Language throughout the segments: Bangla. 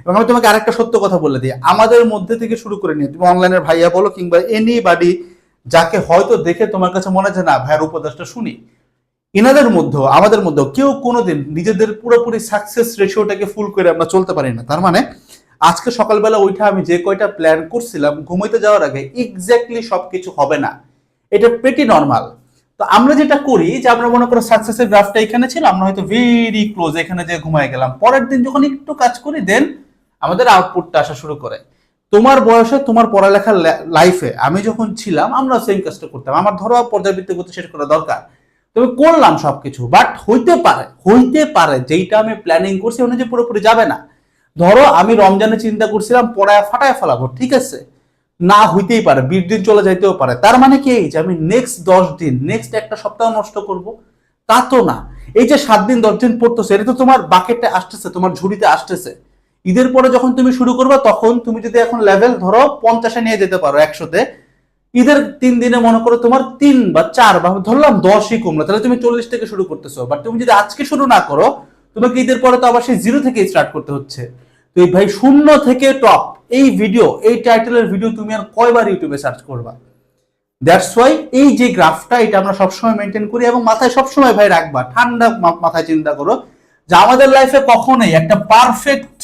এবং আমি তোমাকে আরেকটা সত্য কথা বলে দিই, আমাদের মধ্যে থেকে শুরু করে নিয়ে তুমি অনলাইনের ভাইয়া বলো কিংবা এনিবাডি যাকে হয়তো দেখে তোমার কাছে মনে হয় না ভাইয়ের উপদেশটা শুনি, এনাদের মধ্যেও আমাদের মধ্যেও কেউ কোনোদিন নিজেদের পুরোপুরি সাকসেস রেশিওটাকে ফুল করে আমরা চলতে পারি না। তার মানে আজকে সকালবেলা ওইটা আমি যে কয়টা প্ল্যান করছিলাম ঘুমাইতে যাওয়ার আগে এক্স্যাক্টলি সবকিছু হবে না, এটা প্রেটি নর্মাল। তো আমরা যেটা করি যে আমরা মনে করো সাকসেসের গ্রাফটা এখানে ছিল, আমরা হয়তো ভেরি ক্লোজ এখানে যে ঘুমাই গেলাম, পরের দিন যখন একটু কাজ করি দেন আমাদের আউটপুটটা আসা শুরু করে। তোমার বয়সে তোমার পড়ালেখার লাইফে আমি যখন ছিলাম আমরা সেম কাজটা করতাম, আমার ধরো পর্যাবৃত্তি গতি শেষ করা দরকার, তবে করলাম সবকিছু, বাট হইতে পারে যেইটা আমি প্ল্যানিং করছি অনুযায়ী পুরোপুরি যাবে না। ধরো আমি রমজানে চিন্তা করছিলাম পড়ায় ফাটায় ফেলাবো, ঠিক আছে, না হইতেই পারে, 20 দিন চলে যাইতেও পারে। তার মানে কি যে আমি নেক্সট 10 দিন নেক্সট একটা সপ্তাহ নষ্ট করব? তা তো না। এই যে 7 দিন 10 দিন পড়তেছে এটা তো তোমার বাকেটে আসতেছে, তোমার ঝুড়িতে আসতেছে। ঈদের পরে যখন তুমি শুরু করবে তখন তুমি যদি এখন লেভেল ধরো 50-এ নিয়ে যেতে পারো 100-তে, ঈদের 3 দিনে মনে করো তোমার 3 বা 4 বা ধরলাম 10ই কমলো, তাহলে তুমি 40 থেকে শুরু করতেছো। বাট তুমি যদি আজকে শুরু না করো তোমাকে ঈদের পরে তো আবার সেই 0 থেকে স্টার্ট করতে হচ্ছে। তো এই ভাই শূন্য থেকে টপ এই ভিডিও, এই টাইটেলের ভিডিও তুমি আর কয়বার ইউটিউবে সার্চ করবা? দ্যাটস ওয়াই এই যে গ্রাফটা এটা আমরা সবসময় মেনটেন করি এবং মাথায় সবসময় ভাই রাখবা, ঠান্ডা মাথায় চিন্তা করো যে আমাদের লাইফে কখনোই একটা পারফেক্ট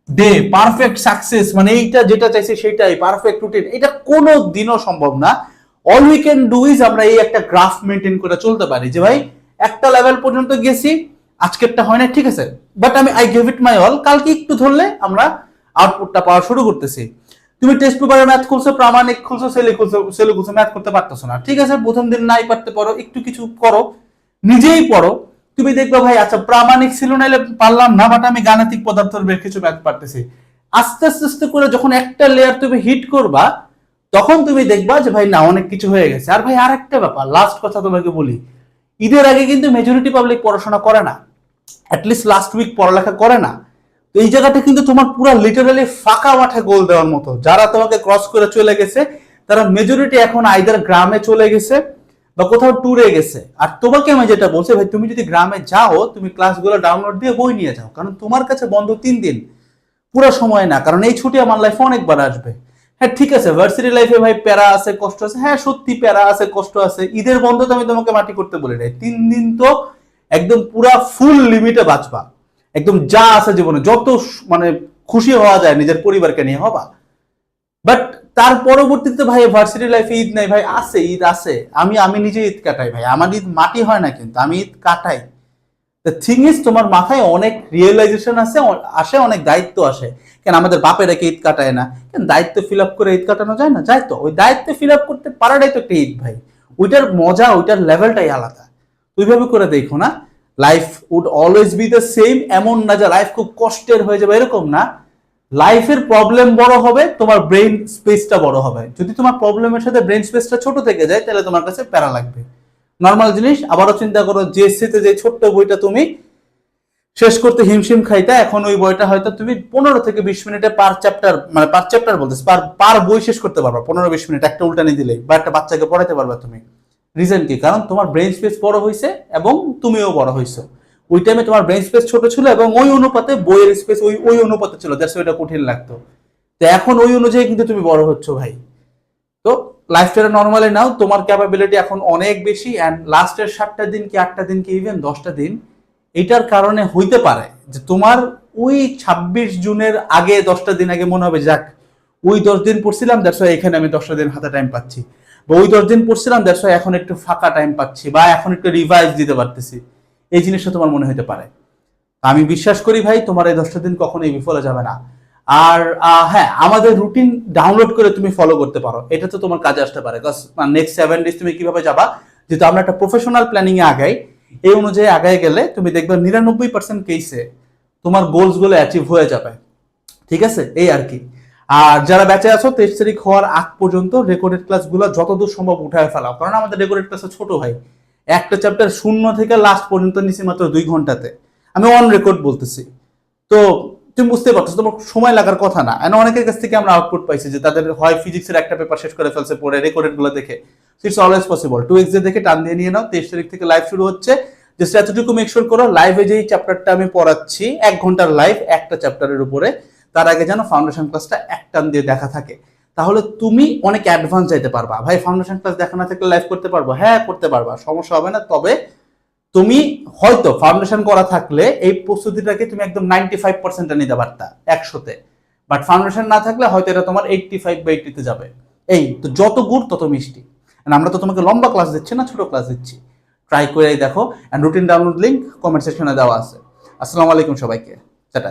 ডে, পারফেক্ট সাকসেস মানে এইটা যেটা চাইছি সেটাই পারফেক্ট রুটিন, এটা কোনো দিনও সম্ভব না। All we can do is আমরা এই একটা গ্রাফ মেনটেন করে চলতে পারি যে ভাই একটা লেভেল পর্যন্ত গেছি, আজকেরটা হয় না ঠিক আছে, বাট আমি I give it my all, কালকে একটু ধরলে আমরা আউটপুটটা পাওয়া শুরু করতেছি। তুমি টেস্ট পেপারে ম্যাথ খুলছো, প্রামাণিক খুলছো, সেলে খুলছো, ম্যাথ করতে পারতেছো না, ঠিক আছে, প্রথম দিন নাই পারতে পারো, একটু কিছু করো, নিজেই পড়ো, তুমি দেখবে ভাই আচ্ছা প্রামাণিক ছিল নাইলে পারলাম না, বাট আমি গাণিতিক পদার্থের বেশ কিছু ম্যাথ পারতেছি। আস্তে আস্তে আস্তে করে যখন একটা লেয়ার তুমি হিট করবা তখন তুমি দেখবা যে ভাই না অনেক কিছু হয়ে গেছে। আর ভাই আর একটা ব্যাপার, লাস্ট কথা তোমাকে বলি, ঈদের আগে কিন্তু মেজরিটি পাবলিক পড়াশোনা করে না, অ্যাটলিস্ট লাস্ট উইক পড়ালেখা করে না। তো এই জায়গাটা কিন্তু তোমার পুরো লিটারালি ফাঁকা মাঠে গোল দেওয়ার মতো। যারা তোমাকে ক্রস করে চলে গেছে তারা মেজরিটি এখন আইদার গ্রামে চলে গেছে বা কোথাও ট্যুরে গেছে। আর তোমাকে আমি যেটা বলছি ভাই, তুমি যদি গ্রামে যাও তুমি ক্লাসগুলো ডাউনলোড দিয়ে বই নিয়ে যাও, কারণ তোমার কাছে বন্ধ 3 দিন, পুরো সময় না, কারণ এই ছুটি আমার লাইফে অনেকবার আসবে। হ্যাঁ ঠিক আছে, ভার্সিটি লাইফে ভাই প্যারা আছে, কষ্ট আছে, হ্যাঁ সত্যি প্যারা আছে, কষ্ট আছে। ঈদের বন্ধ তো আমি তোমাকে মাটি করতে বলি নাই, 3 দিন তো একদম পুরা ফুল লিমিটে বাঁচবা, একদম যা আছে জীবনে যত মানে খুশি হওয়া যায় নিজের পরিবারকে নিয়ে হবা। বাট তার পরবর্তীতে ভাই ভার্সিটি লাইফে ঈদ নাই ভাই, আছে ঈদ আছে, আমি আমি নিজে ঈদ কাটাই ভাই, আমার ঈদ মাটি হয় না কিন্তু আমি ঈদ কাটাই। দ্য থিং ইজ তোমার মাথায় অনেক রিয়েলাইজেশন আছে, আসে অনেক দায়িত্ব আসে। কেন আমাদের বাপেরা কি ঈদ কাটায় না? কেন দায়িত্ব ফিল আপ করে ঈদ কাটানো যায় না? যায় তো। ওই দায়িত্ব ফিল আপ করতে পারাটাই তো একটা ঈদ ভাই, ওইটার মজা ওইটার লেভেলটাই আলাদা। ওইভাবে করে দেখো না, life would always be the same, এমন না যে লাইফ খুব কষ্টের হয়ে যাবে, এরকম না। লাইফের প্রবলেম বড় হবে, তোমার ব্রেইন স্পেসটা বড় হবে। যদি তোমার প্রবলেমের সাথে ব্রেইন স্পেসটা ছোট থেকে যায় তাহলে তোমার কাছে প্যারা লাগবে, নর্মাল জিনিস। আবারও চিন্তা করো জিএসসিতে যে ছোট্ট বইটা তুমি শেষ করতে হিমশিম খাইতা, এখন ওই বইটা হয়তো তুমি 15 থেকে 20 মিনিটে পার চ্যাপ্টার, মানে পার চ্যাপ্টার বলতেছে পার বই শেষ করতে পারবা 15-20 মিনিট একটা উল্টানি দিলেই, বা একটা বাচ্চাকে পড়াইতে পারবা তুমি। রিজন কি? কারণ তোমার ব্রেইন স্পেস বড় হয়েছে এবং তুমিও বড় হয়েছো। ওই টাইমে তোমার ব্রেইন স্পেস ছোট ছিল এবং ওই অনুপাতে বইয়ের স্পেস ওই অনুপাতে ছিল, দ্যাটস ওইটা কঠিন লাগতো। তো এখন ওই অনুযায়ী কিন্তু তুমি বড় হচ্ছ ভাই। তো লাইফটা নর্মালি নাও, তোমার ক্যাপাবিলিটি এখন অনেক বেশি। অ্যান্ড লাস্টের 7টা দিন কি 8টা দিন কি ইভেন 10টা দিন, এটার কারণে হইতে পারে যে তোমার ওই 26 জুনের আগে 10টা দিন আগে মনে হবে যাক ওই 10 দিন পড়ছিলাম, দ্যাটস ওয়াই এখানে আমি 10টা দিন হাতে টাইম পাচ্ছি, বা ওই 10 দিন পড়ছিলাম দ্যাটস ওয়াই এখন একটু ফাঁকা টাইম পাচ্ছি, বা এখন একটু রিভাইজ দিতে পারতেছি। এই জিনিসটা তোমার মনে হতে পারে। আমি বিশ্বাস করি ভাই তোমার এই 10টা দিন কখনোই বিফলে যাবে না। আর হ্যাঁ, আমাদের রুটিন ডাউনলোড করে তুমি ফলো করতে পারো, এটা তো তোমার কাজে আসতে পারে। নেক্সট 7 ডেজ তুমি কিভাবে যাবা, যেহেতু আমরা একটা প্রফেশনাল প্ল্যানিং এ আগাই, এই অনুযায়ী আগায় গেলে তুমি দেখবে 99% কেসে তোমার গোলস গুলো অ্যাচিভ হয়ে যাবে। ঠিক আছে, এই আর কি। আর যারা ব্যাচে আছো 23 তারিখ হওয়ার আগ পর্যন্ত রেকর্ডেড ক্লাসগুলো যতদূর সম্ভব উঠায় ফেলাও, কারণ আমাদের রেকর্ডেড ক্লাস ছোট ভাই, একটা চ্যাপ্টার শূন্য থেকে লাস্ট পর্যন্ত নিচে মাত্র 2 ঘন্টাতে, আমি অন রেকর্ড বলতেছি। তো তুমি বুঝতে পারছো তোমার সময় লাগার কথা না। অনেকের কাছ থেকে আমরা আউটপুট পাইছি যে তাদের হয় ফিজিক্সের একটা পেপার শেষ করে ফেলছে পড়ে রেকর্ডেড গুলো দেখে। It's always possible. 2x দেখে টান দিয়ে নিয়ে নাও, 23 তারিখ থেকে লাইভ শুরু হচ্ছে। জাস্ট এতটুকু মেক শিওর করো লাইভে যেই চ্যাপ্টারটা আমি পড়াচ্ছি 1 ঘন্টার লাইভ একটা চ্যাপ্টারের উপরে, তার আগে যেন ফাউন্ডেশন ক্লাসটা এক টান দিয়ে দেখা থাকে, তাহলে তুমি অনেক অ্যাডভান্স যাইতে পারবা। ভাই ফাউন্ডেশন ক্লাস দেখা না থাকলে লাইভ করতে পারবো, হ্যাঁ করতে পারবা, সমস্যা হবে না। তবে তুমি হয়তো ফাউন্ডেশন করা থাকলে এই প্রস্তুতিটাকে তুমি একদম 95% নিতে পারতা 100-তে, বাট ফাউন্ডেশন না থাকলে হয়তো এটা তোমার 85 বা 80-তে যাবে। এই তো, যত গুড় তত মিষ্টি। আমরা তো তোমাকে লম্বা ক্লাস দিচ্ছি না, ছোট ক্লাস দিচ্ছি। ট্রাই করে দেখো, and routine download link comment সেকশনে দেওয়া আছে। আসসালামু আলাইকুম সবাইকে, টাটা।